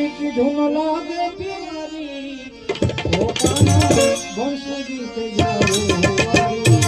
कभी की धुन लागे प्यारी ओ काना वंश गीत गाओ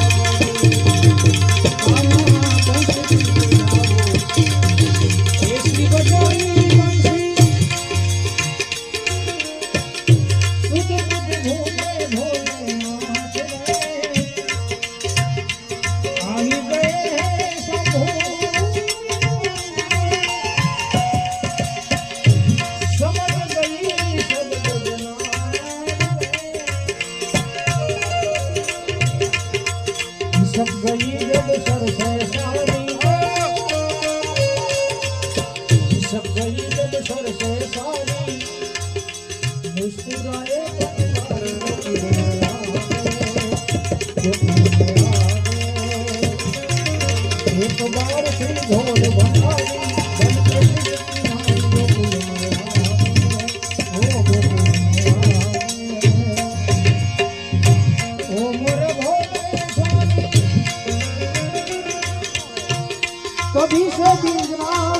सब गई जब सर से सारी सब गई जब सर से सारी मुस्कुराए एक बार फिर ढोल बजाई कभी से बिंद्रा